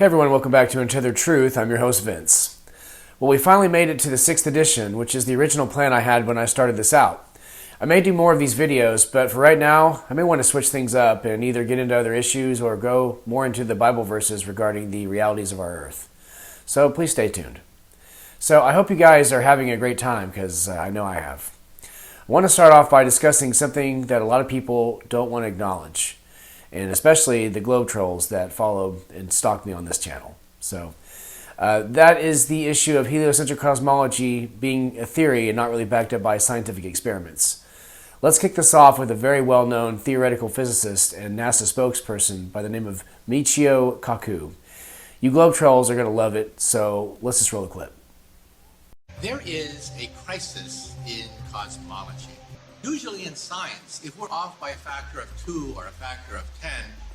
Hey everyone, welcome back to Untethered Truth. I'm your host, Vince. Well, we finally made it to the 6th edition, which is the original plan I had when I started this out. I may do more of these videos, but for right now, I may want to switch things up and either get into other issues or go more into the Bible verses regarding the realities of our Earth. So please stay tuned. So I hope you guys are having a great time, because I know I have. I want to start off by discussing something that a lot of people don't want to acknowledge, and especially the globe trolls that follow and stalk me on this channel. So that is the issue of heliocentric cosmology being a theory and not really backed up by scientific experiments. Let's kick this off with a very well-known theoretical physicist and NASA spokesperson by the name of Michio Kaku. You globe trolls are going to love it, so let's just roll a clip. There is a crisis in cosmology. Usually in science, if we're off by a factor of 2 or a factor of 10,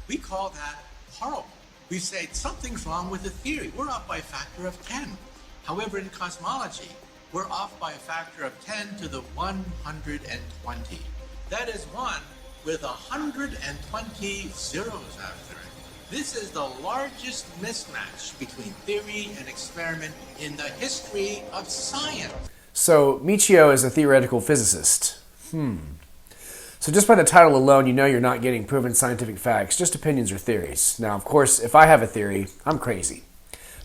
we call that horrible. We say something's wrong with the theory. We're off by a factor of 10. However, in cosmology, we're off by a factor of 10 to the 120. That is 1 with 120 zeros after it. This is the largest mismatch between theory and experiment in the history of science. So Michio is a theoretical physicist. So just by the title alone, you know you're not getting proven scientific facts, just opinions or theories. Now, of course, if I have a theory, I'm crazy.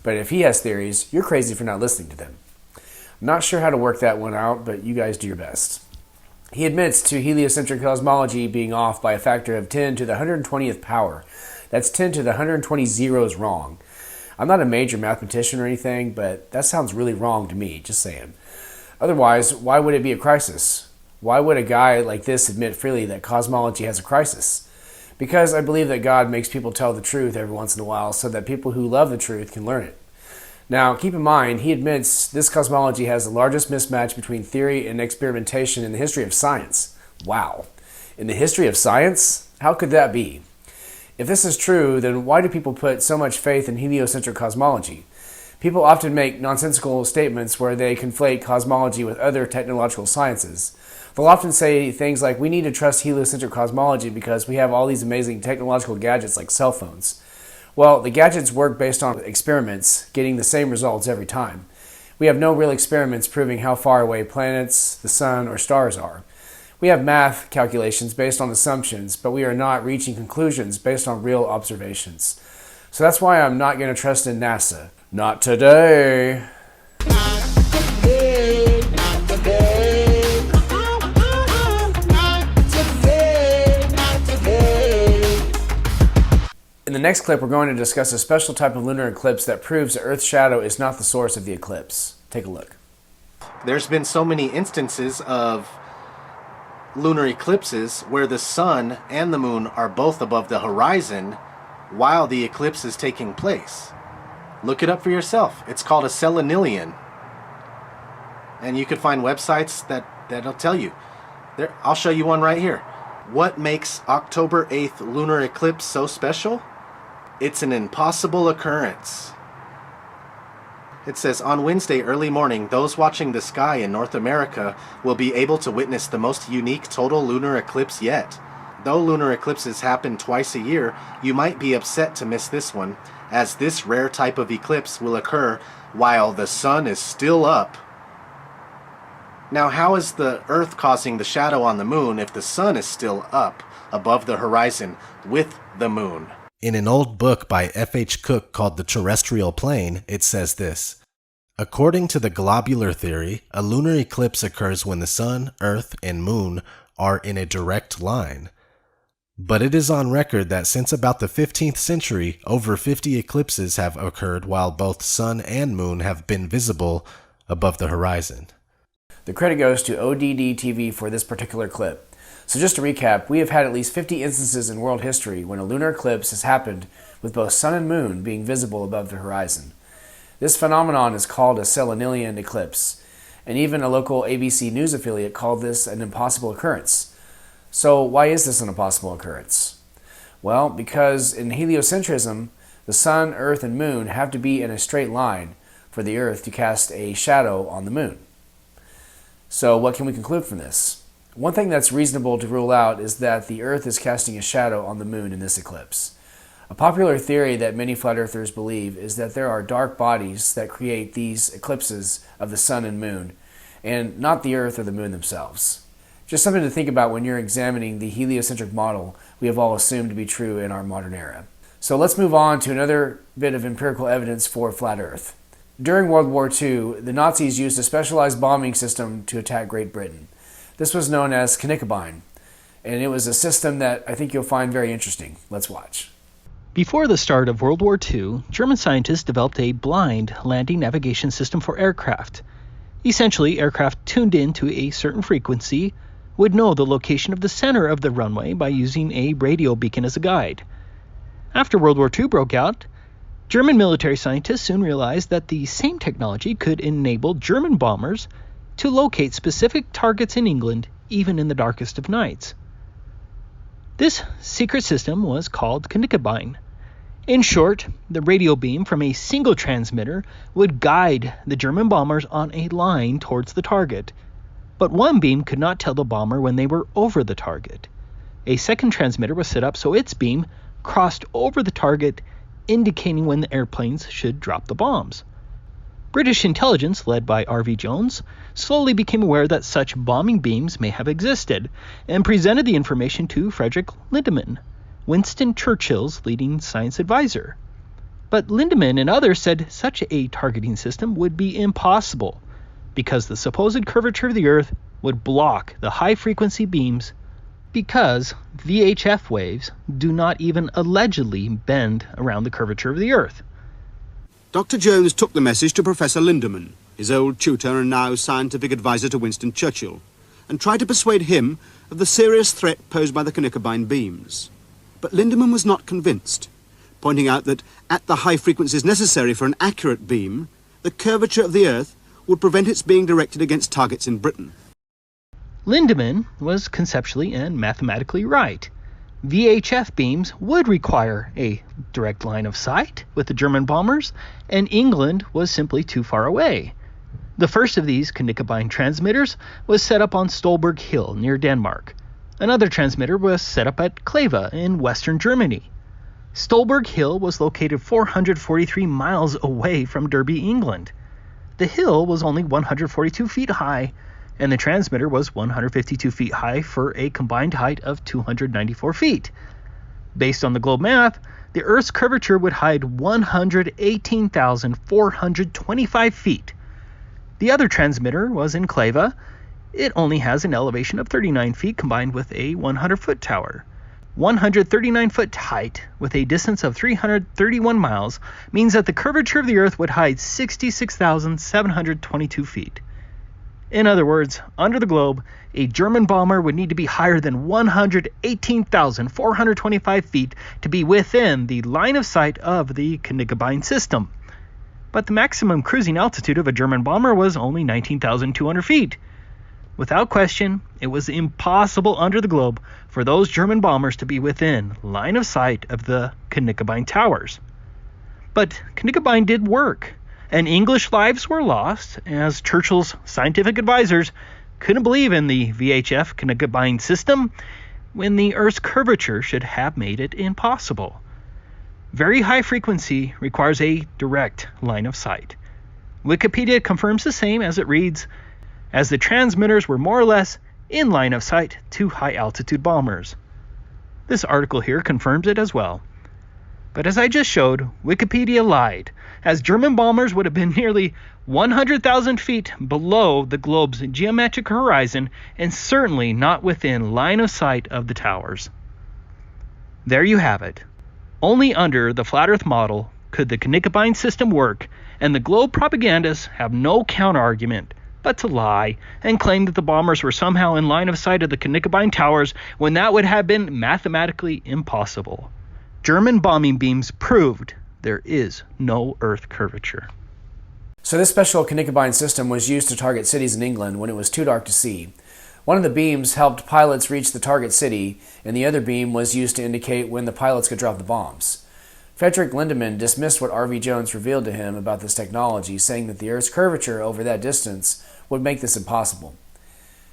But if he has theories, you're crazy for not listening to them. I'm not sure how to work that one out, but you guys do your best. He admits to heliocentric cosmology being off by a factor of 10 to the 120th power. That's 10 to the 120 zeros wrong. I'm not a major mathematician or anything, but that sounds really wrong to me, just saying. Otherwise, why would it be a crisis? Why would a guy like this admit freely that cosmology has a crisis? Because I believe that God makes people tell the truth every once in a while so that people who love the truth can learn it. Now, keep in mind, he admits this cosmology has the largest mismatch between theory and experimentation in the history of science. Wow. In the history of science? How could that be? If this is true, then why do people put so much faith in heliocentric cosmology? People often make nonsensical statements where they conflate cosmology with other technological sciences. They'll often say things like, we need to trust heliocentric cosmology because we have all these amazing technological gadgets like cell phones. Well, the gadgets work based on experiments, getting the same results every time. We have no real experiments proving how far away planets, the sun, or stars are. We have math calculations based on assumptions, but we are not reaching conclusions based on real observations. So that's why I'm not going to trust in NASA. Not today. In the next clip, we're going to discuss a special type of lunar eclipse that proves the Earth's shadow is not the source of the eclipse. Take a look. There's been so many instances of lunar eclipses where the sun and the moon are both above the horizon while the eclipse is taking place. Look it up for yourself. It's called a selenelion. And you can find websites that'll tell you. I'll show you one right here. What makes October 8th lunar eclipse so special? It's an impossible occurrence. It says, on Wednesday early morning, those watching the sky in North America will be able to witness the most unique total lunar eclipse yet. Though lunar eclipses happen twice a year, you might be upset to miss this one, as this rare type of eclipse will occur while the sun is still up. Now, how is the Earth causing the shadow on the moon if the sun is still up above the horizon with the moon? In an old book by F.H. Cook called The Terrestrial Plane, it says this: according to the globular theory, a lunar eclipse occurs when the sun, earth, and moon are in a direct line. But it is on record that since about the 15th century, over 50 eclipses have occurred while both sun and moon have been visible above the horizon. The credit goes to ODD TV for this particular clip. So just to recap, we have had at least 50 instances in world history when a lunar eclipse has happened with both sun and moon being visible above the horizon. This phenomenon is called a selenelion eclipse, and even a local ABC News affiliate called this an impossible occurrence. So why is this an impossible occurrence? Well, because in heliocentrism, the sun, earth, and moon have to be in a straight line for the earth to cast a shadow on the moon. So what can we conclude from this? One thing that's reasonable to rule out is that the Earth is casting a shadow on the moon in this eclipse. A popular theory that many flat earthers believe is that there are dark bodies that create these eclipses of the sun and moon, and not the earth or the moon themselves. Just something to think about when you're examining the heliocentric model we have all assumed to be true in our modern era. So let's move on to another bit of empirical evidence for flat earth. During World War II, the Nazis used a specialized bombing system to attack Great Britain. This was known as Knickerbein, and it was a system that I think you'll find very interesting. Let's watch. Before the start of World War II, German scientists developed a blind landing navigation system for aircraft. Essentially, aircraft tuned in to a certain frequency would know the location of the center of the runway by using a radio beacon as a guide. After World War II broke out, German military scientists soon realized that the same technology could enable German bombers to locate specific targets in England even in the darkest of nights. This secret system was called Knickerbein. In short, the radio beam from a single transmitter would guide the German bombers on a line towards the target, but one beam could not tell the bomber when they were over the target. A second transmitter was set up so its beam crossed over the target, indicating when the airplanes should drop the bombs. British intelligence, led by R.V. Jones, slowly became aware that such bombing beams may have existed, and presented the information to Frederick Lindemann, Winston Churchill's leading science advisor. But Lindemann and others said such a targeting system would be impossible, because the supposed curvature of the Earth would block the high-frequency beams, because VHF waves do not even allegedly bend around the curvature of the Earth. Dr. Jones took the message to Professor Lindemann, his old tutor and now scientific advisor to Winston Churchill, and tried to persuade him of the serious threat posed by the Knickerbein beams. But Lindemann was not convinced, pointing out that at the high frequencies necessary for an accurate beam, the curvature of the Earth would prevent its being directed against targets in Britain. Lindemann was conceptually and mathematically right. VHF beams would require a direct line of sight with the German bombers, and England was simply too far away. The first of these Knickerbein transmitters was set up on Stolberg Hill near Denmark. Another transmitter was set up at Kleve in western Germany. Stolberg Hill was located 443 miles away from Derby, England. The hill was only 142 feet high, and the transmitter was 152 feet high for a combined height of 294 feet. Based on the globe math, the Earth's curvature would hide 118,425 feet. The other transmitter was in Kleve. It only has an elevation of 39 feet combined with a 100-foot tower. 139-foot height with a distance of 331 miles means that the curvature of the Earth would hide 66,722 feet. In other words, under the globe, a German bomber would need to be higher than 118,425 feet to be within the line of sight of the Knickerbein system. But the maximum cruising altitude of a German bomber was only 19,200 feet. Without question, it was impossible under the globe for those German bombers to be within line of sight of the Knickerbein towers. But Knickerbein did work, and English lives were lost as Churchill's scientific advisors couldn't believe in the VHF Knickerbein system when the Earth's curvature should have made it impossible. Very high frequency requires a direct line of sight. Wikipedia confirms the same as it reads, as the transmitters were more or less in line of sight to high-altitude bombers. This article here confirms it as well. But as I just showed, Wikipedia lied, as German bombers would have been nearly 100,000 feet below the globe's geometric horizon and certainly not within line of sight of the towers. There you have it. Only under the flat Earth model could the Knickerbein system work, and the globe propagandists have no counter-argument but to lie and claim that the bombers were somehow in line of sight of the Knickerbein towers when that would have been mathematically impossible. German bombing beams proved there is no Earth curvature. So this special Knickerbein system was used to target cities in England when it was too dark to see. One of the beams helped pilots reach the target city, and the other beam was used to indicate when the pilots could drop the bombs. Frederick Lindemann dismissed what R.V. Jones revealed to him about this technology, saying that the Earth's curvature over that distance would make this impossible.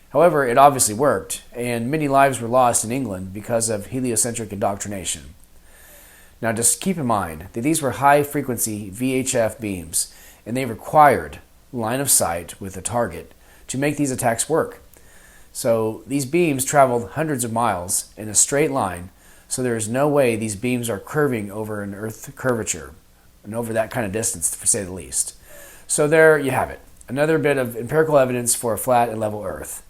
However, it obviously worked, and many lives were lost in England because of heliocentric indoctrination. Now just keep in mind that these were high-frequency VHF beams, and they required line of sight with a target to make these attacks work. So these beams traveled hundreds of miles in a straight line, so there is no way these beams are curving over an Earth curvature, and over that kind of distance, to say the least. So there you have it, another bit of empirical evidence for a flat and level Earth.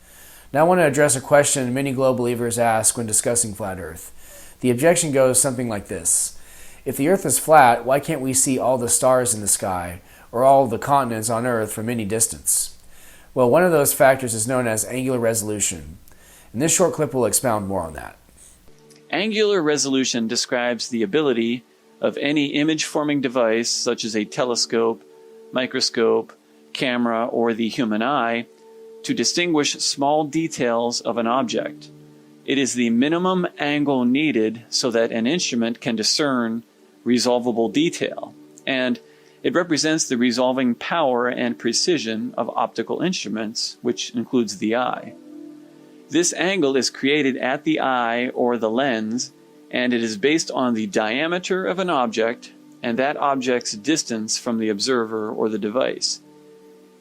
Now I want to address a question many globe believers ask when discussing flat Earth. The objection goes something like this: if the Earth is flat, why can't we see all the stars in the sky or all the continents on Earth from any distance? Well, one of those factors is known as angular resolution, and this short clip will expound more on that. Angular resolution describes the ability of any image-forming device, such as a telescope, microscope, camera, or the human eye, to distinguish small details of an object. It is the minimum angle needed so that an instrument can discern resolvable detail, and it represents the resolving power and precision of optical instruments, which includes the eye. This angle is created at the eye or the lens, and it is based on the diameter of an object and that object's distance from the observer or the device.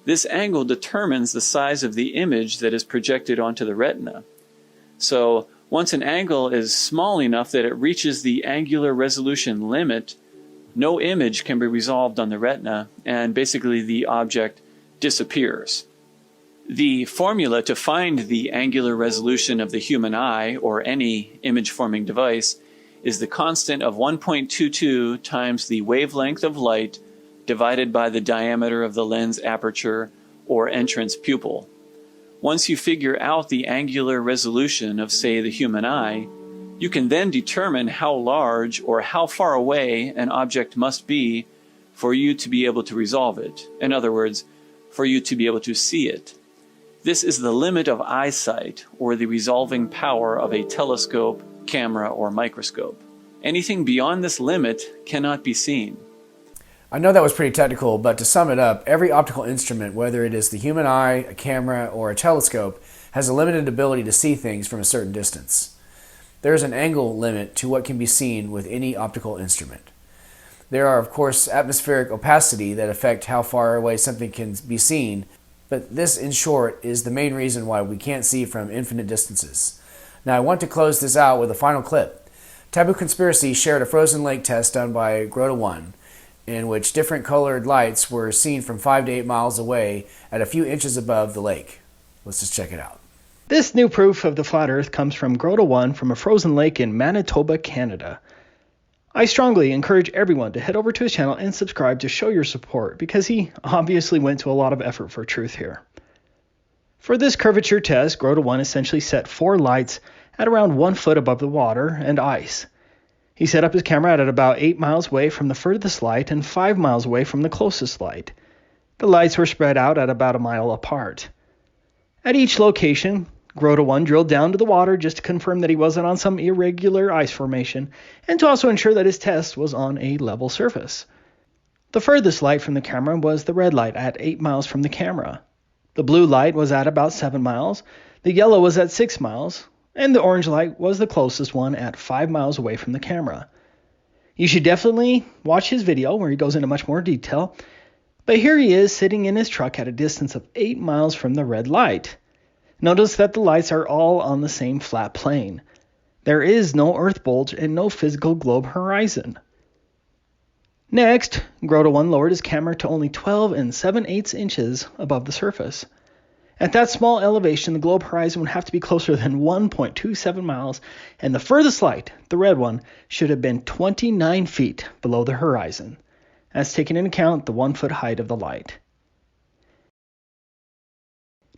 This angle determines the size of the image that is projected onto the retina. So, once an angle is small enough that it reaches the angular resolution limit, no image can be resolved on the retina, and basically the object disappears. The formula to find the angular resolution of the human eye, or any image-forming device, is the constant of 1.22 times the wavelength of light divided by the diameter of the lens aperture or entrance pupil. Once you figure out the angular resolution of, say, the human eye, you can then determine how large or how far away an object must be for you to be able to resolve it. In other words, for you to be able to see it. This is the limit of eyesight, or the resolving power of a telescope, camera, or microscope. Anything beyond this limit cannot be seen. I know that was pretty technical, but to sum it up, every optical instrument, whether it is the human eye, a camera, or a telescope, has a limited ability to see things from a certain distance. There is an angle limit to what can be seen with any optical instrument. There are, of course, atmospheric opacity that affect how far away something can be seen, but this, in short, is the main reason why we can't see from infinite distances. Now, I want to close this out with a final clip. Taboo Conspiracy shared a frozen lake test done by Grota 1, in which different colored lights were seen from 5 to 8 miles away at a few inches above the lake. Let's just check it out. This new proof of the flat Earth comes from Grota 1 from a frozen lake in Manitoba, Canada. I strongly encourage everyone to head over to his channel and subscribe to show your support, because he obviously went to a lot of effort for truth here. For this curvature test, Grota 1 essentially set 4 lights at around 1 foot above the water and ice. He set up his camera at about 8 miles away from the furthest light and 5 miles away from the closest light. The lights were spread out at about a mile apart. At each location, Grota 1 drilled down to the water just to confirm that he wasn't on some irregular ice formation, and to also ensure that his test was on a level surface. The furthest light from the camera was the red light at 8 miles from the camera. The blue light was at about 7 miles, the yellow was at 6 miles, and the orange light was the closest one at 5 miles away from the camera. You should definitely watch his video where he goes into much more detail, but here he is sitting in his truck at a distance of 8 miles from the red light. Notice that the lights are all on the same flat plane. There is no Earth bulge and no physical globe horizon. Next, Grota 1 lowered his camera to only 12 7/8 inches above the surface. At that small elevation, the globe horizon would have to be closer than 1.27 miles, and the furthest light, the red one, should have been 29 feet below the horizon. That's taking into account the 1 foot height of the light.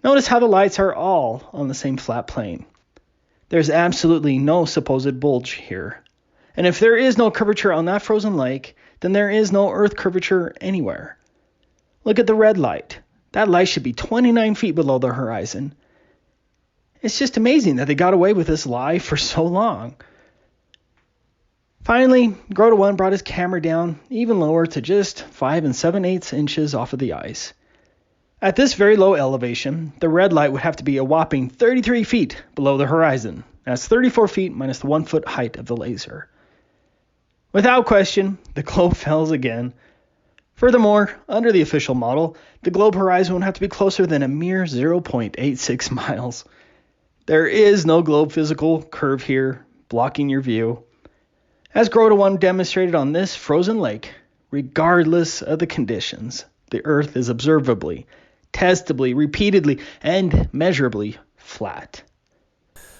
Notice how the lights are all on the same flat plane. There's absolutely no supposed bulge here. And if there is no curvature on that frozen lake, then there is no Earth curvature anywhere. Look at the red light. That light should be 29 feet below the horizon. It's just amazing that they got away with this lie for so long. Finally, Grota 1 brought his camera down even lower to just 5 7/8 inches off of the ice. At this very low elevation, the red light would have to be a whopping 33 feet below the horizon. That's 34 feet minus the 1 foot height of the laser. Without question, the globe fails again. Furthermore, under the official model, the globe horizon would have to be closer than a mere 0.86 miles. There is no globe physical curve here, blocking your view. As Grota 1 demonstrated on this frozen lake, regardless of the conditions, the Earth is observably, testably, repeatedly, and measurably flat.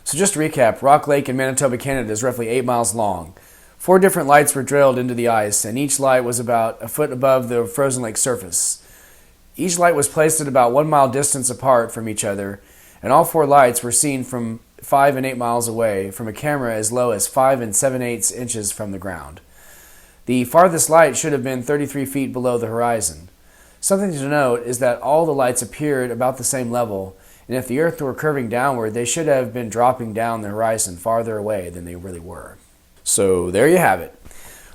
So just to recap, Rock Lake in Manitoba, Canada is roughly 8 miles long. 4 different lights were drilled into the ice, and each light was about a foot above the frozen lake surface. Each light was placed at about 1 mile distance apart from each other, and all 4 lights were seen from 5 and 8 miles away from a camera as low as 5 7/8 inches from the ground. The farthest light should have been 33 feet below the horizon. Something to note is that all the lights appeared about the same level, and if the Earth were curving downward, they should have been dropping down the horizon farther away than they really were. So there you have it.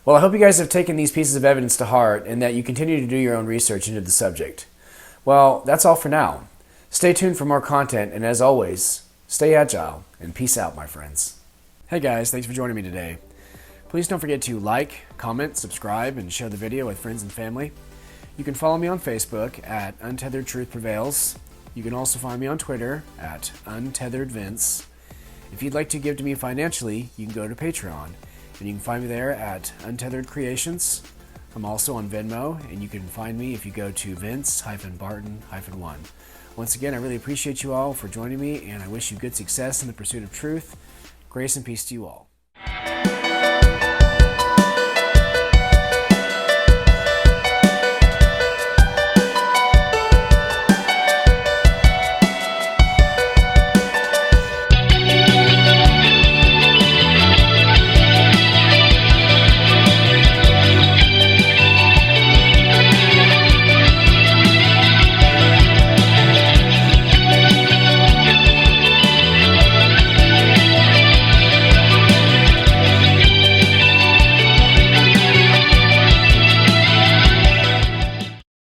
Well, I hope you guys have taken these pieces of evidence to heart and that you continue to do your own research into the subject. Well, that's all for now. Stay tuned for more content, and as always, stay agile and peace out, my friends. Hey guys, thanks for joining me today. Please don't forget to like, comment, subscribe, and share the video with friends and family. You can follow me on Facebook at Untethered Truth Prevails. You can also find me on Twitter at UntetheredVince. If you'd like to give to me financially, you can go to Patreon, and you can find me there at Untethered Creations. I'm also on Venmo, and you can find me if you go to Vince-Barton-1. Once again, I really appreciate you all for joining me, and I wish you good success in the pursuit of truth. Grace and peace to you all.